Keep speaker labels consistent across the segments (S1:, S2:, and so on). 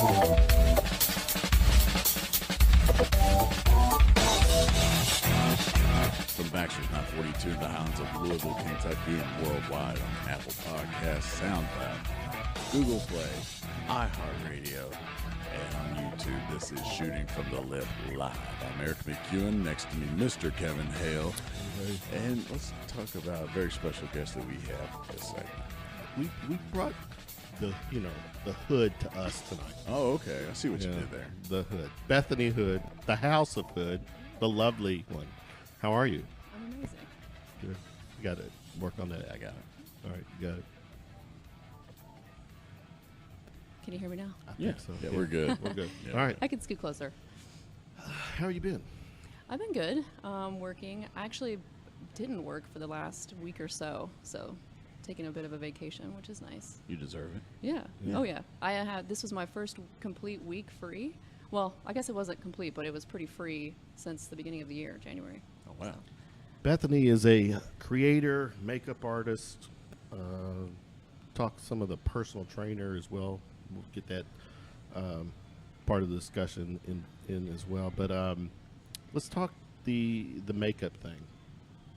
S1: From Baxter's Not 42 in the Hounds of Louisville, Kentucky, and worldwide on Apple Podcasts, SoundCloud, Google Play, iHeartRadio, and on YouTube. This is Shooting from the Lip Live. I'm Erik McEwen. Next to me, Mr. Kevin Hale. And let's talk about a very special guest that we have this segment.
S2: We brought the hood to us tonight.
S1: Oh, okay. I see what you did there.
S2: The Hood. Bethany Hood, the House of Hood, the lovely one. How are you?
S3: I'm amazing.
S2: Good. You got to work on that.
S1: I got it.
S2: All right, you got it.
S3: Can you hear me now?
S2: I think so.
S1: Yeah, we're good.
S2: We're good.
S1: Yeah.
S2: All right.
S3: I can scoot closer.
S2: How you been?
S3: I've been good. Working. I actually didn't work for the last week or so taking a bit of a vacation, which is nice.
S1: You deserve it.
S3: Yeah.
S2: Yeah.
S3: Oh yeah. This was my first complete week free. Well, I guess it wasn't complete, but it was pretty free since the beginning of the year, January.
S1: Oh, wow.
S3: So.
S2: Bethany is a creator, makeup artist, talk some of the personal trainer as well. We'll get that part of the discussion in as well. But let's talk the makeup thing.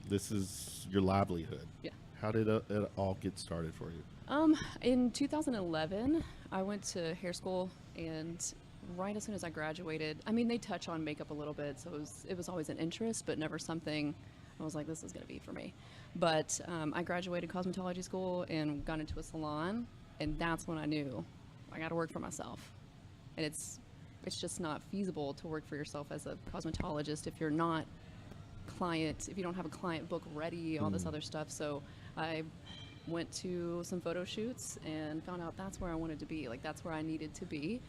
S2: This is your livelihood.
S3: Yeah.
S2: How did it all get started for you?
S3: In 2011, I went to hair school, and right as soon as I graduated, I mean, they touch on makeup a little bit, so it was always an interest, but never something I was like, this is going to be for me. But I graduated cosmetology school and got into a salon, and that's when I knew I got to work for myself. And it's just not feasible to work for yourself as a cosmetologist if you're not if you don't have a client book ready, all this other stuff. So I went to some photo shoots and found out that's where I wanted to be. Like, that's where I needed to be.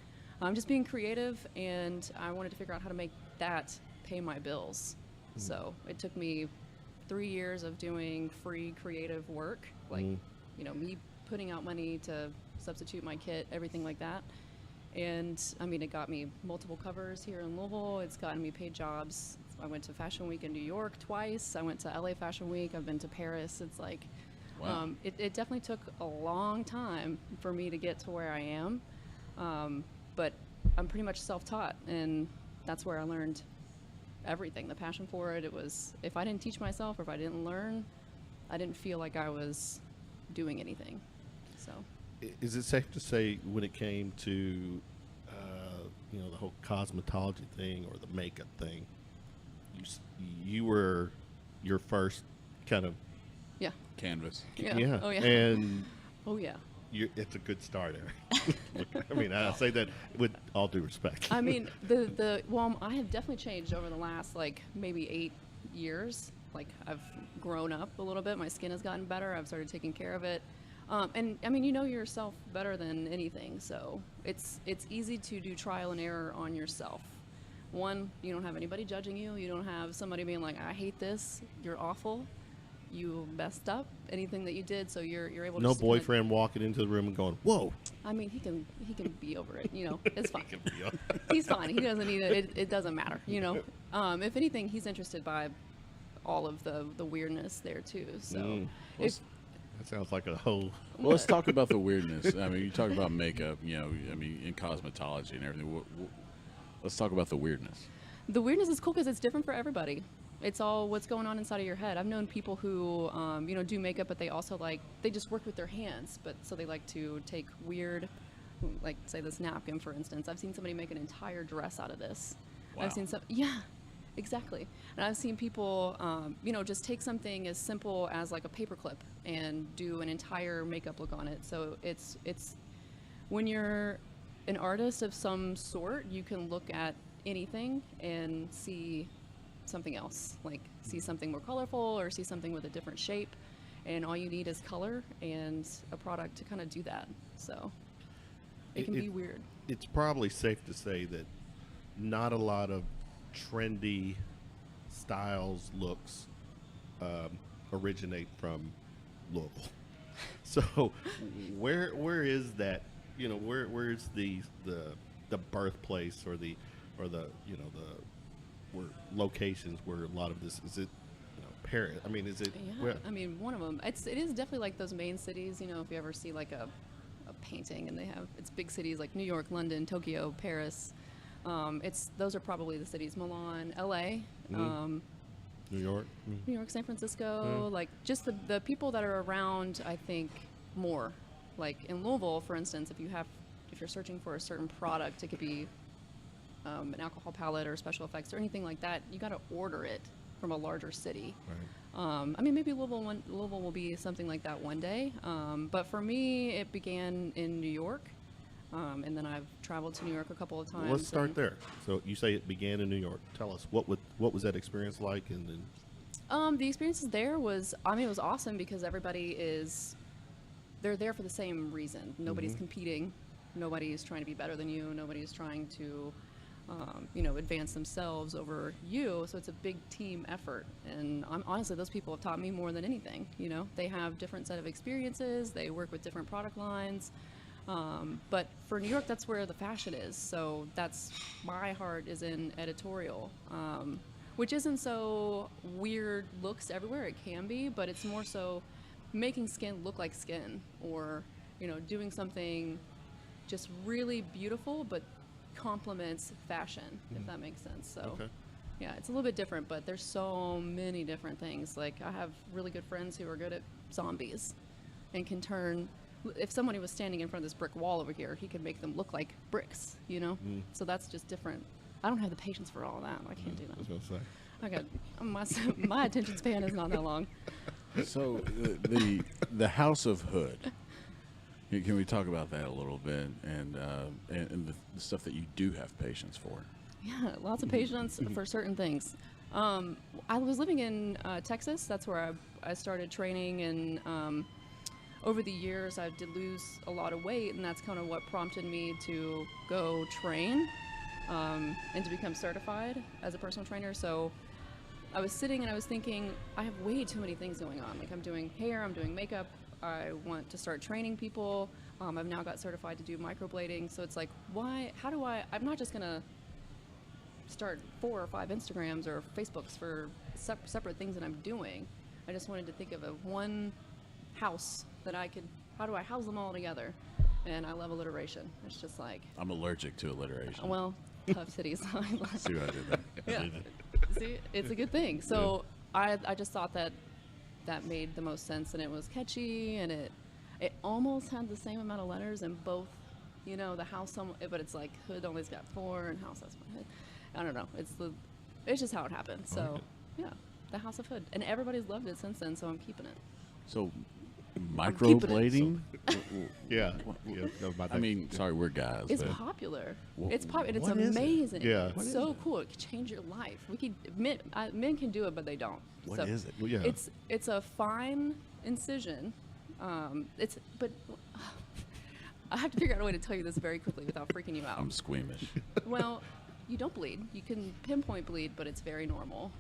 S3: I'm just being creative, and I wanted to figure out how to make that pay my bills. So it took me 3 years of doing free creative work, like, me putting out money to substitute my kit, everything like that. And I mean, it got me multiple covers here in Louisville. It's gotten me paid jobs. I went to Fashion Week in New York twice. I went to LA Fashion Week. I've been to Paris. It's like,
S1: wow.
S3: It definitely took a long time for me to get to where I am. But I'm pretty much self-taught, and that's where I learned everything. The passion for it. It was, if I didn't teach myself or if I didn't learn, I didn't feel like I was doing anything. So.
S2: Is it safe to say when it came to, the whole cosmetology thing or the makeup thing, you were your first kind of
S1: Canvas.
S3: Yeah. Oh, yeah.
S2: And
S3: oh, yeah.
S2: It's a good start, Eric. I mean, I say that with all due respect.
S3: I mean, I have definitely changed over the last, maybe 8 years. Like, I've grown up a little bit. My skin has gotten better. I've started taking care of it. And I mean, you know yourself better than anything, so it's easy to do trial and error on yourself. One, you don't have anybody judging you. You don't have somebody being like, I hate this, you're awful, you messed up, anything that you did, so you're able to.
S2: No boyfriend walking into the room and going, whoa.
S3: I mean, he can be over it, it's fine. He's fine. He doesn't need it. It doesn't matter, If anything, he's interested by all of the weirdness there too. So
S2: that sounds like a whole.
S1: Well, let's talk about the weirdness. I mean, you talk about makeup, in cosmetology and everything. Let's talk about the weirdness.
S3: The weirdness is cool because it's different for everybody. It's all what's going on inside of your head. I've known people who, do makeup, but they also they just work with their hands. But so they like to take weird, like say this napkin, for instance. I've seen somebody make an entire dress out of this.
S1: Wow.
S3: I've seen exactly. And I've seen people, just take something as simple as like a paperclip and do an entire makeup look on it. So it's when you're an artist of some sort, you can look at anything and see something else, like see something more colorful or see something with a different shape. And all you need is color and a product to kind of do that. So it can be weird.
S2: It's probably safe to say that not a lot of trendy styles, looks originate from Louisville. So where is that? Where's the birthplace or the where locations where a lot of this is it? Paris. I mean, is it?
S3: Yeah. I mean, one of them. It is definitely like those main cities. If you ever see like a painting, and it's big cities like New York, London, Tokyo, Paris. Those are probably the cities. Milan, LA,
S2: New York,
S3: New York, San Francisco. Like just the people that are around. I think more. Like in Louisville, for instance, if you're searching for a certain product, it could be an alcohol palette or special effects or anything like that. You got to order it from a larger city.
S2: right?
S3: I mean, maybe Louisville will be something like that one day. But for me, it began in New York, and then I've traveled to New York a couple of times.
S2: Let's start there. So you say it began in New York. Tell us what was that experience like, and then.
S3: The experiences there was, I mean, it was awesome because they're there for the same reason. Nobody's competing. Nobody's trying to be better than you. Nobody's trying to, advance themselves over you. So it's a big team effort. And honestly, those people have taught me more than anything. They have different set of experiences. They work with different product lines. But for New York, that's where the fashion is. So my heart is in editorial, which isn't so weird looks everywhere. It can be, but it's more so making skin look like skin, or, doing something just really beautiful, but complements fashion, if that makes sense. So, yeah, it's a little bit different, but there's so many different things. Like, I have really good friends who are good at zombies and can turn, if somebody was standing in front of this brick wall over here, he could make them look like bricks, So that's just different. I don't have the patience for all of that. I can't do that.
S2: I was gonna say.
S3: I got my attention span is not that long.
S1: So the House of Hood. Can we talk about that a little bit, and the stuff that you do have patience for?
S3: Yeah, lots of patience for certain things. I was living in Texas. That's where I started training, and over the years I did lose a lot of weight, and that's kind of what prompted me to go train and to become certified as a personal trainer. So I was sitting and I was thinking, I have way too many things going on. Like, I'm doing hair, I'm doing makeup, I want to start training people. I've now got certified to do microblading. So it's like, I'm not just going to start 4 or 5 Instagrams or Facebooks for separate things that I'm doing. I just wanted to think of one house that how do I house them all together? And I love alliteration. It's just like,
S1: I'm allergic to alliteration.
S3: Well, tough titties.
S1: See what I did there?
S3: Yeah. See, it's a good thing. So I just thought that made the most sense, and it was catchy, and it almost had the same amount of letters in both, the house, but it's like Hood only's got 4 and House has 1 Hood. I don't know. It's just how it happened. So yeah, the House of Hood, and everybody's loved it since then. So I'm keeping it.
S1: So microblading.
S2: Yeah.
S1: I mean, sorry, we're guys.
S3: It's
S1: but
S3: popular. It's popular. It's
S2: what is it?
S3: amazing.
S2: Yeah.
S3: It's so cool. It could change your life. Men can do it, but they don't.
S1: What is it?
S2: Well, yeah.
S3: It's a fine incision. But I have to figure out a way to tell you this very quickly without freaking you out.
S1: I'm squeamish.
S3: Well, you don't bleed. You can pinpoint bleed, but it's very normal.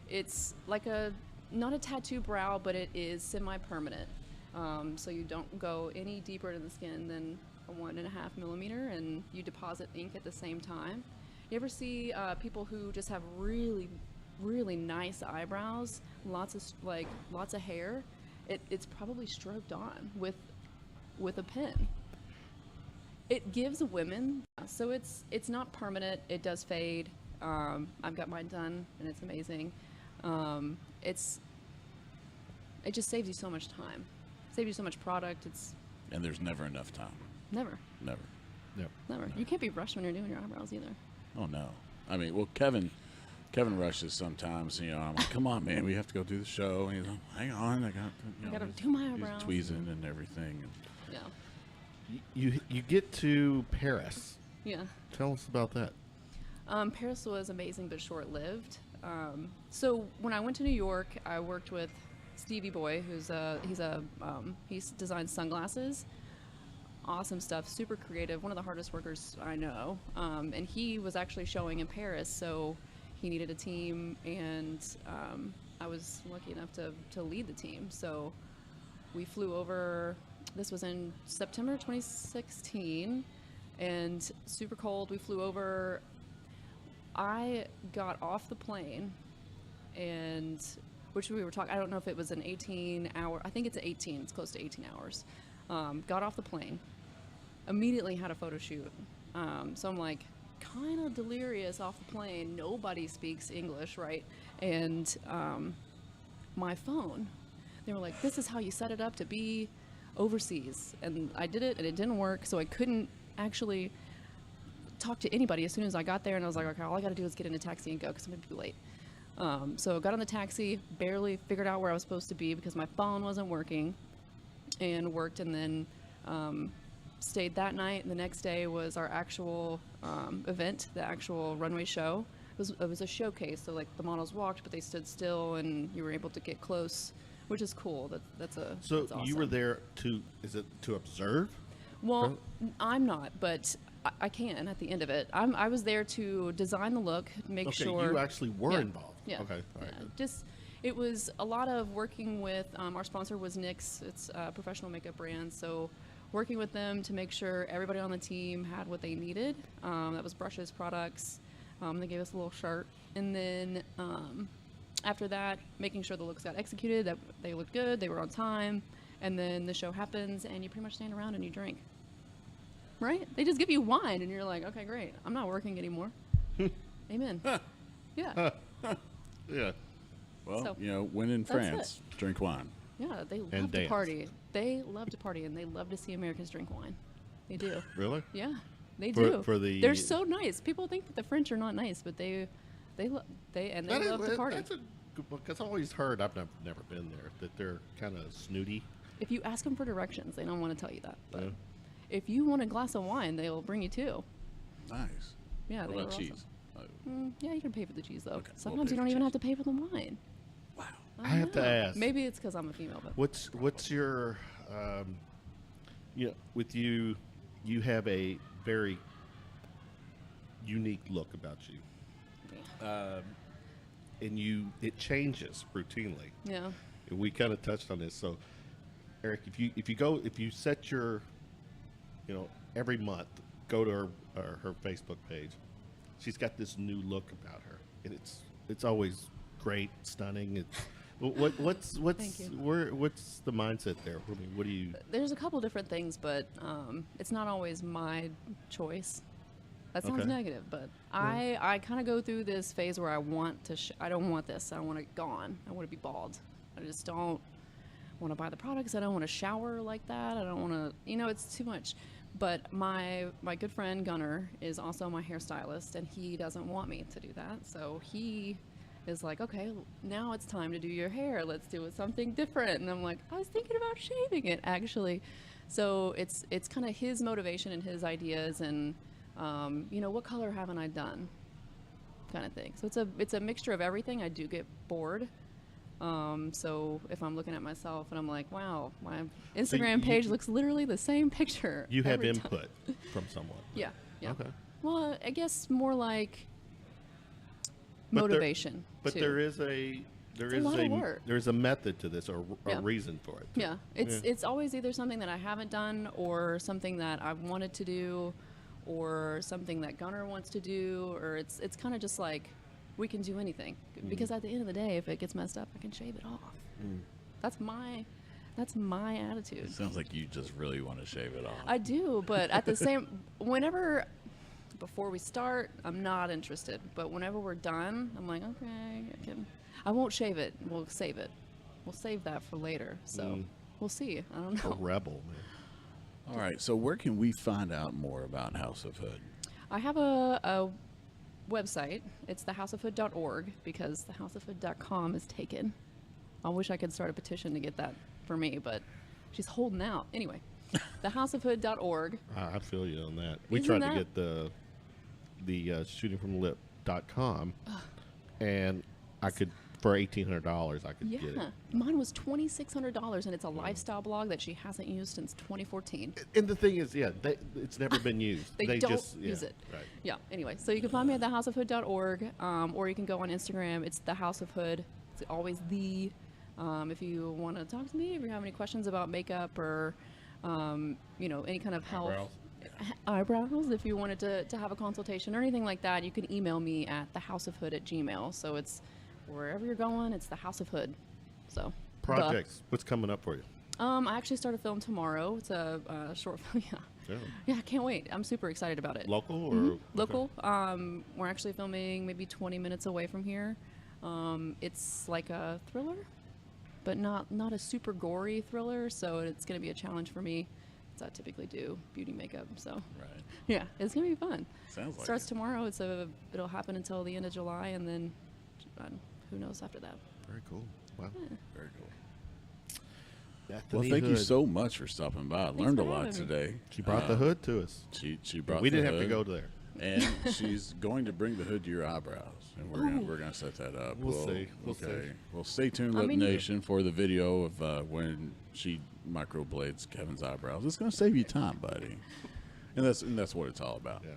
S3: It's like not a tattoo brow, but it is semi-permanent. So you don't go any deeper into the skin than a 1.5 millimeter, and you deposit ink at the same time. You ever see people who just have really, really nice eyebrows, lots of hair? It's probably stroked on with a pen. It gives women, so it's not permanent. It does fade. I've got mine done, and it's amazing. It just saves you so much time, saves you so much product.
S1: And there's never enough time.
S3: Never. You can't be rushed when you're doing your eyebrows either.
S1: Oh no. I mean, well, Kevin rushes sometimes. I'm like, come on, man, we have to go do the show. And he's like, hang on, I
S3: got to do my eyebrows.
S1: He's tweezing and everything.
S3: Yeah.
S2: You get to Paris.
S3: Yeah.
S2: Tell us about that.
S3: Paris was amazing but short-lived. So when I went to New York, I worked with Stevie Boy, he's designed sunglasses. Awesome stuff, super creative, one of the hardest workers I know. And he was actually showing in Paris, so he needed a team, and I was lucky enough to lead the team. So we flew over, this was in September 2016, and super cold. We flew over. I got off the plane, and which we were talking, I don't know if it was an 18-hour, I think it's 18, it's close to 18 hours. Got off the plane, immediately had a photo shoot. So I'm like kind of delirious off the plane. Nobody speaks English, right? And my phone, they were like, this is how you set it up to be overseas. And I did it, and it didn't work, so I couldn't actually talk to anybody as soon as I got there. And I was like, okay, all I got to do is get in a taxi and go because I'm going to be late. So I got on the taxi, barely figured out where I was supposed to be because my phone wasn't working, and worked, and then stayed that night. And the next day was our actual event, the actual runway show. It was a showcase, so like the models walked, but they stood still, and you were able to get close, which is cool. That's awesome.
S2: You were there to observe?
S3: Well, I'm not, but I can at the end of it. I was there to design the look, make sure.
S2: You actually were involved.
S3: Yeah.
S2: Okay. All right.
S3: Yeah. It was a lot of working with, our sponsor was NYX. It's a professional makeup brand. So working with them to make sure everybody on the team had what they needed. That was brushes, products. They gave us a little shirt. And then after that, making sure the looks got executed, that they looked good, they were on time. And then the show happens, and you pretty much stand around and you drink. Right? They just give you wine, and you're like, okay, great. I'm not working anymore. Amen. Yeah.
S2: Yeah.
S1: Well,
S3: So,
S1: when in France, drink wine.
S3: Yeah, they love to party. They love to party, and they love to see Americans drink wine. They do.
S2: Really?
S3: Yeah, they do. They're so nice. People think that the French are not nice, but they love to party.
S2: That's a good book. I've always heard. I've never been there. That they're kind of snooty.
S3: If you ask them for directions, they don't want to tell you that. But
S2: Yeah.
S3: if you want a glass of wine, they will bring you two.
S1: Nice.
S3: Yeah,
S1: What
S3: they
S1: about
S3: were
S1: cheese?
S3: Yeah, you can pay for the cheese though.
S1: Okay, we'll
S3: Sometimes
S1: pay
S3: you
S1: for
S3: don't even
S1: cheese.
S3: have to pay for the wine.
S1: Wow.
S2: I have to ask.
S3: Maybe it's because I'm a female, but
S2: What's your with you have a very unique look about you. And it changes routinely.
S3: yeah.
S2: And we kind of touched on this. So Eric, if you set your every month go to her Facebook page, she's got this new look about her, and it's always great, stunning. What's
S3: Thank you.
S2: what's the mindset there? I mean, what do you?
S3: There's a couple different things, but it's not always my choice. That sounds
S2: Okay.
S3: negative, but I kind of go through this phase where I want to. I don't want this. I want it gone. I want to be bald. I just don't want to buy the products. I don't want to shower like that. I don't want to. It's too much. But my good friend Gunnar is also my hairstylist, and he doesn't want me to do that. So he is like, okay, now it's time to do your hair. Let's do something different. And I'm like, I was thinking about shaving it, actually. So it's kind of his motivation and his ideas, and what color haven't I done, kind of thing. So it's a mixture of everything. I do get bored. So if I'm looking at myself and I'm like, wow, my Instagram page looks literally the same picture.
S2: You have
S3: every
S2: input
S3: time.
S2: from someone.
S3: Yeah.
S2: Okay.
S3: Well, I guess more like
S2: But
S3: motivation.
S2: But
S3: too.
S2: there is a
S3: lot of work.
S2: there is a method to this, or
S3: Yeah.
S2: a reason for it.
S3: Yeah, it's always either something that I haven't done, or something that I've wanted to do, or something that Gunnar wants to do, or it's kind of just like we can do anything, because at the end of the day, if it gets messed up, I can shave it off. That's my attitude.
S1: It sounds like you just really want to shave it off.
S3: I do, but at the same, before we start, I'm not interested. But whenever we're done, I'm like, okay, I won't shave it. We'll save it. We'll save that for later. So we'll see. I don't
S2: A
S3: know.
S2: rebel, man.
S1: All right. So where can we find out more about House of Hood?
S3: I have a website. It's thehouseofhood.org, because thehouseofhood.com is taken. I wish I could start a petition to get that for me, but she's holding out. Anyway, thehouseofhood.org.
S2: I feel you on that. We
S3: Isn't
S2: tried to
S3: that-
S2: get the shootingfromthelip.com, and I could, for $1,800, I could get
S3: Yeah,
S2: it.
S3: mine was $2,600, and it's a lifestyle blog that she hasn't used since 2014.
S2: And the thing is, it's never been used.
S3: They don't
S2: just
S3: use it.
S2: Right.
S3: Yeah. Anyway, so you can find me at thehouseofhood.org, or you can go on Instagram. It's the House of Hood. It's always the. If you want to talk to me, if you have any questions about makeup, or any kind of health eyebrows, if you wanted to have a consultation or anything like that, you can email me at thehouseofhood@gmail.com. So it's wherever you're going, it's the House of Hood. So
S2: Projects. What's coming up for you?
S3: I actually start a film tomorrow. It's a short film. Yeah. Yeah, I can't wait. I'm super excited about it.
S2: Local or
S3: local? We're actually filming maybe 20 minutes away from here. It's like a thriller, but not a super gory thriller. So it's going to be a challenge for me. I typically do beauty makeup, so
S1: Right.
S3: yeah, it's gonna be fun.
S1: Sounds like
S3: Starts
S1: it.
S3: tomorrow. It'll happen until the end of July, and then who knows after that.
S2: Very cool. Wow.
S3: Yeah.
S1: Very cool. Well,
S2: Bethany
S1: thank you
S2: Hood.
S1: so much for stopping by. I learned a
S3: for
S1: lot
S3: having me.
S1: today.
S2: She brought the hood to us.
S1: She brought.
S2: We
S1: the
S2: didn't have to
S1: hood,
S2: go there.
S1: And she's going to bring the hood to your eyebrows, and we're gonna set that up.
S2: We'll see. We'll see.
S1: Well, stay tuned, Lip Nation, for the video of when she microblades Kevin's eyebrows. It's gonna save you time, buddy. And that's what it's all about.
S2: Yeah.